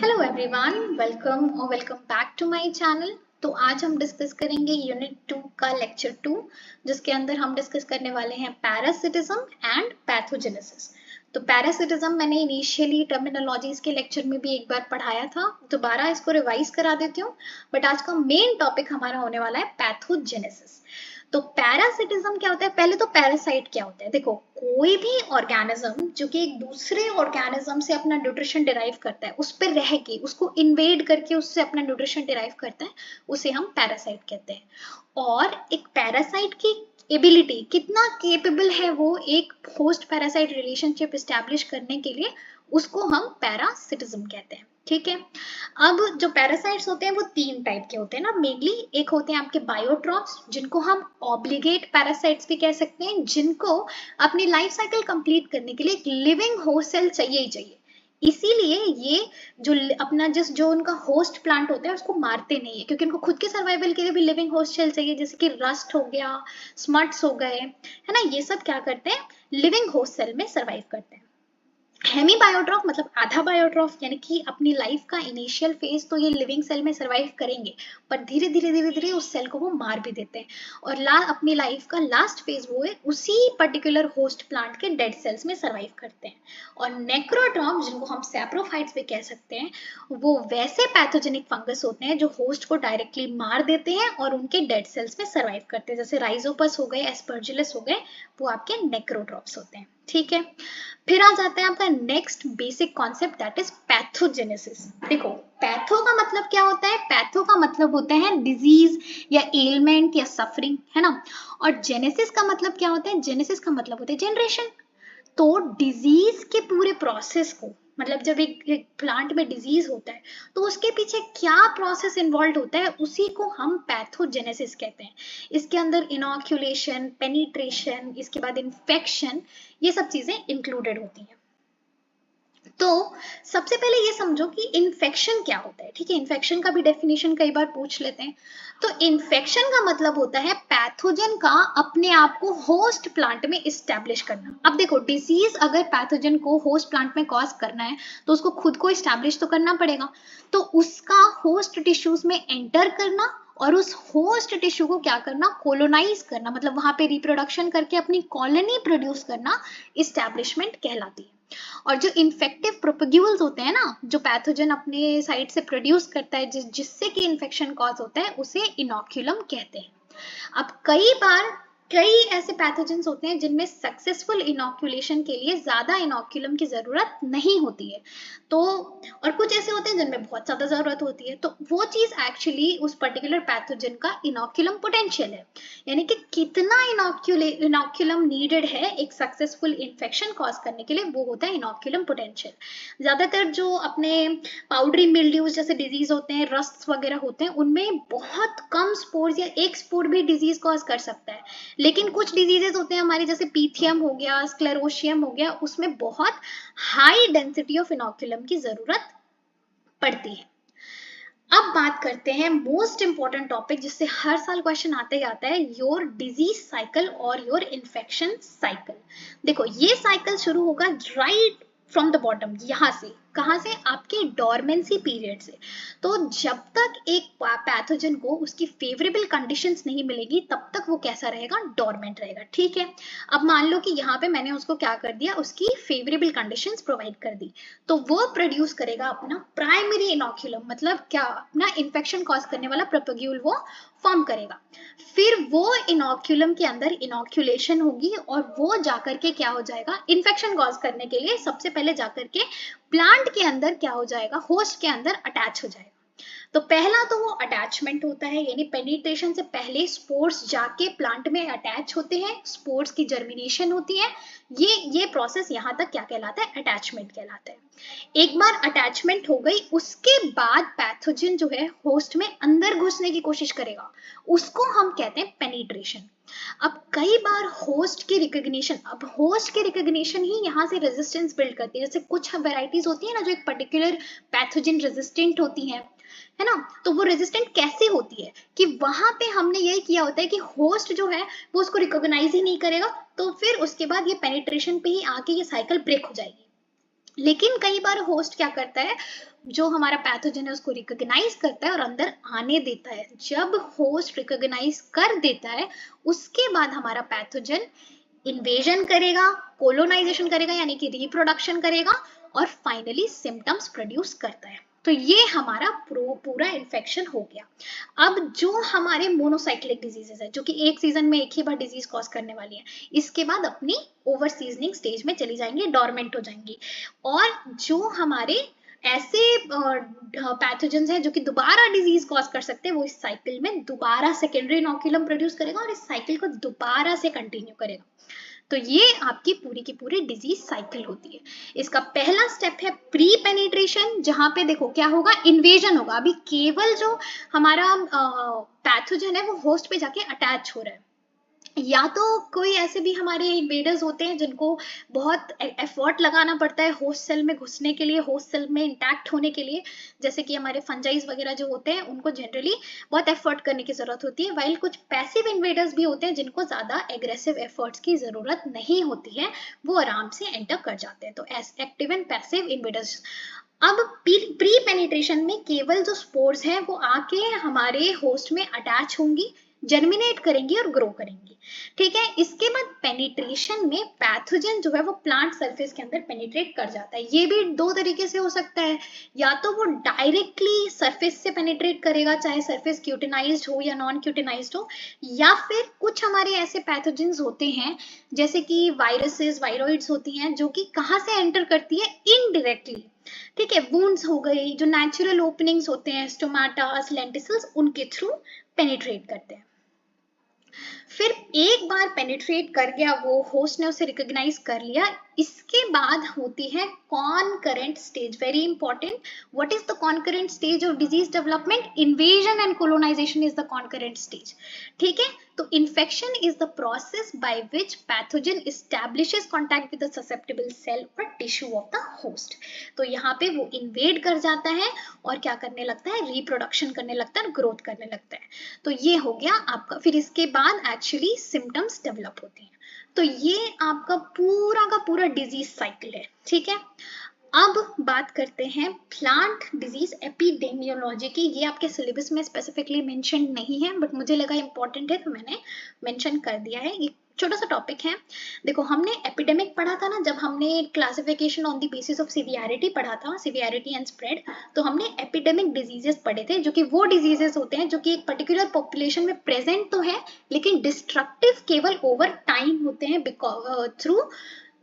Hello everyone, welcome back to my channel. तो आज हम डिस्कस करेंगे यूनिट 2 का लेक्चर 2, जिसके अंदर हम डिस्कस करने वाले हैं पैरासिटिज्म एंड पैथोजेनेसिस। तो पैरासिटिज्म मैंने इनिशियली टर्मिनोलॉजीज के लेक्चर में भी एक बार पढ़ाया था, दोबारा इसको रिवाइज करा देती हूँ। बट आज का मेन टॉपिक हमारा होने वाला है पैथोजेनेसिस। तो पैरासिटिज्म क्या होता है? पहले तो पैरासाइट क्या होता है? देखो, कोई भी ऑर्गेनिज्म जो कि एक दूसरे ऑर्गेनिज्म से अपना न्यूट्रिशन डिराइव करता है, उस पर रह के उसको इन्वेड करके उससे अपना न्यूट्रिशन डिराइव करता है, उसे हम पैरासाइट कहते हैं। और एक पैरासाइट की एबिलिटी, कितना केपेबल है वो एक होस्ट पैरासाइट रिलेशनशिप एस्टैब्लिश करने के लिए, उसको हम पैरासिटिज्म कहते हैं। ठीक है। अब जो पैरासाइट्स होते हैं वो तीन टाइप के होते हैं ना मेनली। एक होते हैं आपके बायोट्रॉप्स, जिनको हम ऑब्लिगेट पैरासाइट्स भी कह सकते हैं, जिनको अपनी लाइफ साइकिल कंप्लीट करने के लिए एक लिविंग होस्ट सेल चाहिए ही चाहिए। इसीलिए ये जो अपना जो उनका होस्ट प्लांट होता है उसको मारते नहीं है, क्योंकि उनको खुद के सर्वाइवल के लिए भी लिविंग होस्ट सेल चाहिए, जैसे कि रस्ट हो गया, स्मट्स हो गए, है ना। ये सब क्या करते हैं? लिविंग होस्ट सेल में सर्वाइव करते हैं। हेमी बायोट्रॉफ मतलब आधा बायोट्रॉफ, यानी कि अपनी लाइफ का इनिशियल फेज तो ये लिविंग सेल में सरवाइव करेंगे, पर धीरे धीरे उस सेल को वो मार भी देते हैं। और अपनी लाइफ का लास्ट फेज वो है उसी पर्टिकुलर होस्ट प्लांट के डेड सेल्स में सरवाइव करते हैं। और नेक्रोट्रॉफ, जिनको हम सैप्रोफाइट्स भी कह सकते हैं, वो वैसे पैथोजेनिक फंगस होते हैं जो होस्ट को डायरेक्टली मार देते हैं और उनके डेड सेल्स में सरवाइव करते हैं, जैसे राइजोपस हो गए, एस्परजिलस हो गए, वो आपके नेक्रोट्रॉफ्स होते हैं। ठीक है। फिर आ जाता है आपका next basic concept, that is pathogenesis. देखो, पैथो का मतलब क्या होता है? पैथो का मतलब होता है डिजीज या एलिमेंट या सफरिंग, है ना। और जेनेसिस का मतलब क्या होता है? जेनेसिस का मतलब होता है जनरेशन। तो डिजीज के पूरे प्रोसेस को, मतलब जब एक प्लांट में डिजीज होता है तो उसके पीछे क्या प्रोसेस इन्वॉल्व होता है, उसी को हम पैथोजेनेसिस कहते हैं। इसके अंदर इनॉक्यूलेशन, पेनिट्रेशन, इसके बाद इन्फेक्शन, ये सब चीजें इंक्लूडेड होती हैं। तो सबसे पहले ये समझो कि इन्फेक्शन क्या होता है। ठीक है, इन्फेक्शन का भी डेफिनेशन कई बार पूछ लेते हैं। तो इन्फेक्शन का मतलब होता है पैथोजन का अपने आप को होस्ट प्लांट में इस्टेब्लिश करना। अब देखो, डिजीज अगर पैथोजन को होस्ट प्लांट में कॉज करना है तो उसको खुद को इस्टेब्लिश तो करना पड़ेगा। तो उसका होस्ट टिश्यूज में एंटर करना और उस होस्ट टिश्यू को क्या करना? कोलोनाइज करना, मतलब वहां पे रिप्रोडक्शन करके अपनी कॉलोनी प्रोड्यूस करना, इस्टेब्लिशमेंट कहलाती है। और जो इन्फेक्टिव प्रोपेग्यूल्स होते हैं ना, जो पैथोजन अपने साइड से प्रोड्यूस करता है जिससे कि इन्फेक्शन कॉज होता है, उसे इनोक्यूलम कहते हैं। अब कई ऐसे पैथोजेंस होते हैं जिनमें सक्सेसफुल इनोक्यूलेशन के लिए ज्यादा इनोक्यूलम की जरूरत नहीं होती है। तो और कुछ ऐसे होते हैं जिनमें बहुत ज्यादा जरूरत होती है। तो वो चीज एक्चुअली उस पर्टिकुलर पैथोजन का इनोक्यूलम पोटेंशियल है, यानी कि कितना इनोक्यूलम नीडेड है एक सक्सेसफुल इन्फेक्शन कॉज करने के लिए, वो होता है इनोक्यूलम पोटेंशियल। ज्यादातर जो अपने पाउडरी मिल्ड्यूज जैसे डिजीज होते हैं, रस्ट वगैरह होते हैं, उनमें बहुत कम स्पोर्स या एक स्पोर भी डिजीज कॉज कर सकता है। लेकिन कुछ डिजीजेस होते हैं हमारे, जैसे पीथियम हो गया, स्क्लेरोशियम हो गया, उसमें बहुत हाई डेंसिटी ऑफ इनोक्यूलम की जरूरत पड़ती है। अब बात करते हैं मोस्ट इंपॉर्टेंट टॉपिक, जिससे हर साल क्वेश्चन आता ही आता है, योर डिजीज साइकिल और योर इन्फेक्शन साइकिल। देखो, ये साइकिल शुरू होगा राइट फ्रॉम द बॉटम, यहां से। कहां से? आपके डोरमेंसी पीरियड से। तो जब तक एक पैथोजन को उसकी फेवरेबल कंडीशंस नहीं मिलेगी, तब तक वो कैसा रहेगा? डोरमेंट रहेगा। ठीक है। अब मान लो कि यहाँ पे मैंने उसको क्या कर दिया, उसकी फेवरेबल कंडीशंस प्रोवाइड कर दी, तो वो प्रोड्यूस करेगा अपना प्राइमरी इनोक्यूलम, मतलब क्या? अपना इन्फेक्शन कॉज करने वाला प्रोपेग्यूल वो फॉर्म करेगा। फिर वो इनोक्यूलम के अंदर इनोक्यूलेशन होगी और वो जाकर के क्या हो जाएगा? इन्फेक्शन कॉज करने के लिए सबसे पहले जाकर के प्लांट के अंदर क्या हो जाएगा? होस्ट के अंदर अटैच हो जाएगा। तो पहला तो वो अटैचमेंट होता है, यानी पेनिट्रेशन से पहले स्पोर्स जाके प्लांट में अटैच होते हैं, स्पोर्स की जर्मिनेशन होती है। ये प्रोसेस यहां तक क्या कहलाता है? अटैचमेंट कहलाता है। एक बार अटैचमेंट हो गई, उसके बाद पैथोजन जो है होस्ट में अंदर घुसने की कोशिश करेगा, उसको हम कहते हैं पेनिट्रेशन। अब कई बार होस्ट की रिकॉग्निशन ही यहाँ से रेजिस्टेंस बिल्ड करती है। जैसे कुछ वेराइटीज होती है ना जो एक पर्टिकुलर पैथोजन रेजिस्टेंट होती है ना। तो वो रेजिस्टेंट कैसे होती है कि वहां पे हमने यही किया होता है कि होस्ट जो है वो उसको रिकॉग्नाइज ही नहीं करेगा, तो फिर उसके बाद ये पेनिट्रेशन पे ही आके ये साइकिल ब्रेक हो जाएगी। लेकिन कई बार होस्ट क्या करता है, जो हमारा पैथोजन है उसको रिकॉग्नाइज करता है और अंदर आने देता है। जब होस्ट रिकॉग्नाइज कर देता है उसके बाद हमारा पैथोजन इन्वेजन करेगा, कोलोनाइजेशन करेगा यानी कि रिप्रोडक्शन करेगा और फाइनली सिम्टम्स प्रोड्यूस करता है। तो ये हमारा पूरा इन्फेक्शन हो गया। अब जो हमारे मोनोसाइक्लिक डिजीजेस है, जो कि एक सीजन में एक ही बार डिजीज कॉज करने वाली है, इसके बाद अपनी ओवर सीजनिंग स्टेज में चली जाएंगी, डोरमेंट हो जाएंगी। और जो हमारे ऐसे पैथोजेंस हैं जो कि दोबारा डिजीज कॉज कर सकते हैं, वो इस साइकिल में दोबारा सेकेंडरी इनोक्यूलम प्रोड्यूस करेगा और इस साइकिल को दोबारा से कंटिन्यू करेगा। तो ये आपकी पूरी की पूरी डिजीज साइकिल होती है। इसका पहला स्टेप है प्री पेनिट्रेशन, जहां पे देखो क्या होगा, इन्वेजन होगा। अभी केवल जो हमारा पैथोजन है वो होस्ट पे जाके अटैच हो रहा है, या तो कोई ऐसे भी हमारे इन्वेडर्स होते हैं जिनको बहुत एफर्ट लगाना पड़ता है होस्ट सेल में घुसने के लिए, होस्ट सेल में इंटैक्ट होने के लिए, जैसे कि हमारे फंजाइज वगैरह जो होते हैं उनको जनरली बहुत एफर्ट करने की जरूरत होती है, वाइल कुछ पैसिव इन्वेडर्स भी होते हैं जिनको ज्यादा एग्रेसिव एफर्ट्स की जरूरत नहीं होती है, वो आराम से एंटर कर जाते हैं। तो एक्टिव एंड पैसिव इन्वेडर्स। अब प्री पेनिट्रेशन में केवल जो स्पोर्स हैं वो आके हमारे होस्ट में अटैच होंगी, जर्मिनेट करेंगी और ग्रो करेंगी। ठीक है, इसके बाद पेनिट्रेशन में पैथोजन जो है वो प्लांट सरफेस के अंदर पेनिट्रेट कर जाता है। ये भी दो तरीके से हो सकता है, या तो वो डायरेक्टली सरफेस से पेनिट्रेट करेगा, चाहे सरफेस क्यूटिनाइज्ड हो या नॉन क्यूटिनाइज्ड हो, या फिर कुछ हमारे ऐसे पैथोजेंस होते हैं जैसे कि वायरसेस, वायरॉइड्स होती हैं, जो कि कहाँ से एंटर करती है, इनडायरेक्टली। ठीक है, वुंड्स हो गई, जो नेचुरल ओपनिंग्स होते हैं, स्टोमाटास, लेंटिसल्स, उनके थ्रू पेनिट्रेट करते हैं। फिर एक बार पेनिट्रेट कर गया वो, होस्ट ने उसे रिकॉग्नाइज कर लिया, इसके बाद होती है concurrent stage. Very important, what is the concurrent stage of disease development? Invasion and colonization is the concurrent stage. ठीक है, तो infection is the process by which pathogen establishes contact with the susceptible cell और tissue of the host. तो यहाँ पे वो invade कर जाता है और क्या करने लगता है, रिप्रोडक्शन करने लगता है, ग्रोथ करने लगता है। तो ये हो गया आपका। फिर इसके बाद एक्चुअली सिम्टम्स डेवलप होते हैं। तो ये आपका पूरा का पूरा डिजीज साइकिल है। ठीक है, अब बात करते हैं प्लांट डिजीज एपिडेमियोलॉजी की। ये आपके सिलेबस में स्पेसिफिकली मेंशन नहीं है, बट मुझे लगा इंपॉर्टेंट है तो मैंने मेंशन कर दिया है। ये छोटा सा टॉपिक है। देखो, हमने एपिडेमिक पढ़ा था ना, जब हमने classification on the basis of severity पढ़ा था, सिवियरिटी एंड स्प्रेड, तो हमने एपिडेमिक डिजीजेस पढ़े थे, जो कि वो डिजीजेस होते हैं जो कि एक पर्टिकुलर पॉपुलेशन में प्रेजेंट तो है लेकिन डिस्ट्रक्टिव केवल ओवर टाइम होते हैं, through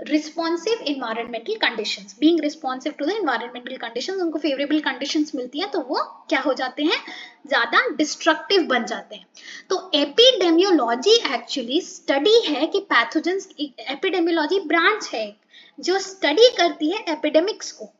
responsive environmental conditions. Being responsive to the environmental conditions, उनको फेवरेबल कंडीशंस मिलती हैं तो वो क्या हो जाते हैं, ज्यादा डिस्ट्रक्टिव बन जाते हैं। तो एपिडेमियोलॉजी एक्चुअली स्टडी है कि पैथोजेंस, एपिडेमियोलॉजी ब्रांच है जो स्टडी करती है एपिडेमिक्स को।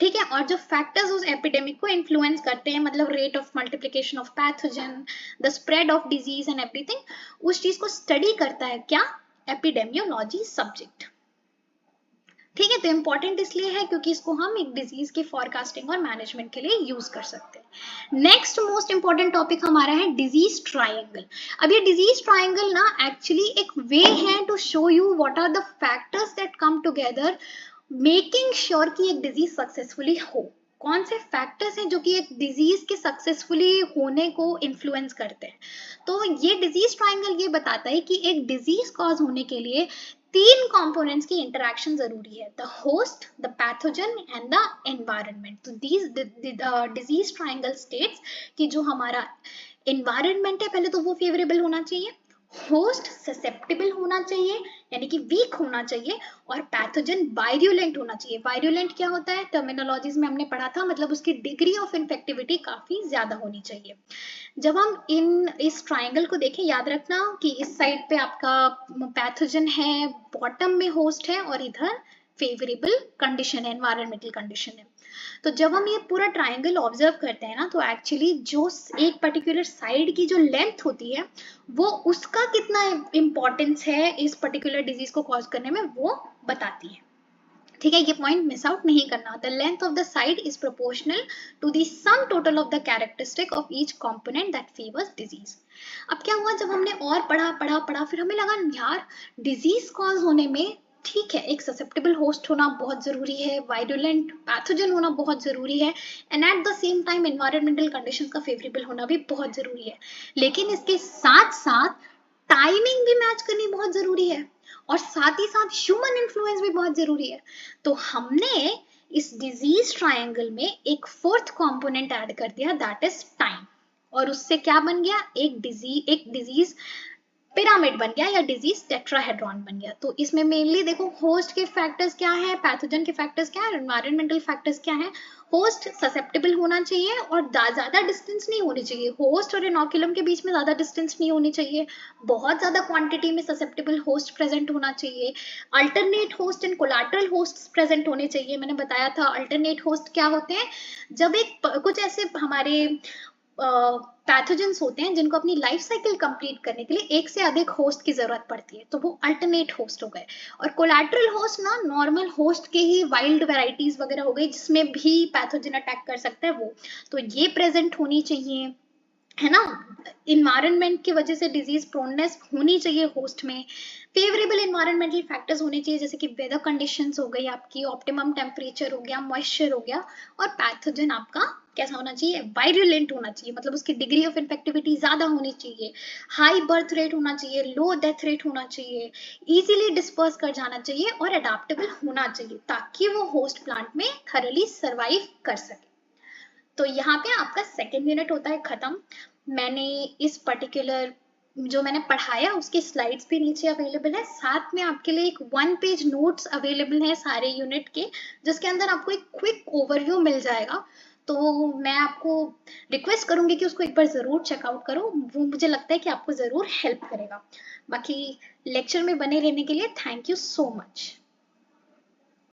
ठीक है, और जो फैक्टर्स उस एपिडेमिक को इन्फ्लुएंस करते हैं, मतलब rate of multiplication of pathogen, the spread of disease and everything, उस चीज को स्टडी करता है क्या, एपिडेमियोलॉजी सब्जेक्ट। ठीक है, तो इंपॉर्टेंट इसलिए है क्योंकि इसको हम एक डिजीज के फॉरकास्टिंग और मैनेजमेंट के लिए यूज कर सकते हैं। नेक्स्ट मोस्ट इंपॉर्टेंट टॉपिक हमारा है डिजीज ट्रायंगल। अब ये डिजीज ट्रायंगल ना एक्चुअली एक वे है to show you what are the factors that come together making sure कि एक डिजीज सक्सेसफुली हो। कौन से फैक्टर्स हैं जो कि एक डिजीज के सक्सेसफुली होने को इन्फ्लुएंस करते हैं? तो ये डिजीज ट्रायंगल ये बताता है कि एक डिजीज कॉज होने के लिए तीन कंपोनेंट्स की इंटरेक्शन जरूरी है, the host, the pathogen and the environment. तो दीज डिजीज ट्रायंगल स्टेट्स कि जो हमारा एनवायरनमेंट है पहले तो वो फेवरेबल होना चाहिए, होस्ट ससेप्टेबल होना चाहिए यानी कि वीक होना चाहिए, और पैथोजन वायरुलेंट होना चाहिए। वायरुलेंट क्या होता है, टर्मिनोलॉजीज में हमने पढ़ा था, मतलब उसकी डिग्री ऑफ इन्फेक्टिविटी काफी ज्यादा होनी चाहिए। जब हम इस ट्रायंगल को देखें, याद रखना कि इस साइड पे आपका पैथोजन है, बॉटम में होस्ट है और इधर फेवरेबल कंडीशन है, एनवायरमेंटल कंडीशन है। तो जब हम ये पूरा ट्रायंगल ऑब्जर्व करते हैं ना, तो एक्चुअली जो एक पर्टिकुलर साइड की जो लेंथ होती है वो उसका कितना इंपॉर्टेंस है इस पर्टिकुलर डिजीज को कॉज करने में, वो बताती है। ठीक है, ये पॉइंट मिस आउट नहीं करना। The length of the side is proportional to the sum total of the characteristic of each component that favours disease. अब क्या हुआ, जब हमने और पढ़ा पढ़ा पढ़ा, फिर हमें लगा यार डिजीज कॉज होने में ठीक है, एक ससेप्टेबल होस्ट होना बहुत जरूरी है, वायरुलेंट पैथोजन होना बहुत जरूरी है, and at the same time environmental conditions का फेवरेबल होना भी बहुत जरूरी है। लेकिन इसके साथ साथ टाइमिंग भी मैच करनी बहुत जरूरी है, और साथ ही साथ ह्यूमन इन्फ्लुएंस भी बहुत जरूरी है। तो हमने इस डिजीज ट्रायंगल में एक फोर्थ कंपोनेंट ऐड कर दिया, दैट इज टाइम। और उससे क्या बन गया, एक डिजीज पिरामिड बन गया या डिजीज टेट्राहेड्रॉन बन गया। तो इसमें मेनली देखो होस्ट के फैक्टर्स क्या है, पैथोजन के फैक्टर्स क्या है, एनवायरमेंटल फैक्टर्स क्या है। होस्ट ससेप्टेबल होना चाहिए और ज्यादा डिस्टेंस नहीं होनी चाहिए, होस्ट और इनोकुलम के बीच में ज्यादा डिस्टेंस नहीं होनी चाहिए, बहुत ज्यादा क्वांटिटी में ससेप्टेबल होस्ट प्रेजेंट होना चाहिए, alternate host and collateral host present होने चाहिए। मैंने बताया था अल्टरनेट होस्ट क्या होते हैं, जब एक कुछ ऐसे हमारे पैथोजेंस होते हैं जिनको अपनी लाइफ साइकिल कंप्लीट करने के लिए एक से अधिक होस्ट की जरूरत पड़ती है, तो वो अल्टरनेट होस्ट हो गए। और कोलैटरल होस्ट ना नॉर्मल होस्ट के ही वाइल्ड वेराइटीज वगैरह हो गई जिसमें भी पैथोजन अटैक कर सकता है वो, तो ये प्रेजेंट होनी चाहिए, है ना। इन्वायरमेंट की वजह से डिजीज प्रोननेस होनी चाहिए होस्ट में, फेवरेबल इन्वायरमेंटल फैक्टर्स होने चाहिए जैसे कि वेदर कंडीशंस हो गई आपकी, ऑप्टिमम टेम्परेचर हो गया, मॉइस्चर हो गया, और पैथोजन आपका कैसा होना चाहिए, वायरुलेंट होना चाहिए, मतलब उसकी डिग्री ऑफ इन्फेक्टिविटी ज्यादा होनी चाहिए, हाई बर्थ रेट होना चाहिए, लो डेथ रेट होना चाहिए, इजीली डिस्पर्स कर जाना चाहिए, और अडेप्टेबल होना चाहिए ताकि वो होस्ट प्लांट में थरली सर्वाइव कर सके। तो यहाँ पे आपका सेकेंड यूनिट होता है खत्म। मैंने इस पर्टिकुलर जो मैंने पढ़ाया उसकी स्लाइड्स भी नीचे अवेलेबल है, साथ में आपके लिए एक 1 पेज नोट्स अवेलेबल है सारे यूनिट के, जिसके अंदर आपको एक क्विक ओवरव्यू मिल जाएगा। तो मैं आपको रिक्वेस्ट करूंगी कि उसको एक बार जरूर चेकआउट करो, वो मुझे लगता है कि आपको जरूर हेल्प करेगा। बाकी लेक्चर में बने रहने के लिए थैंक यू सो मच।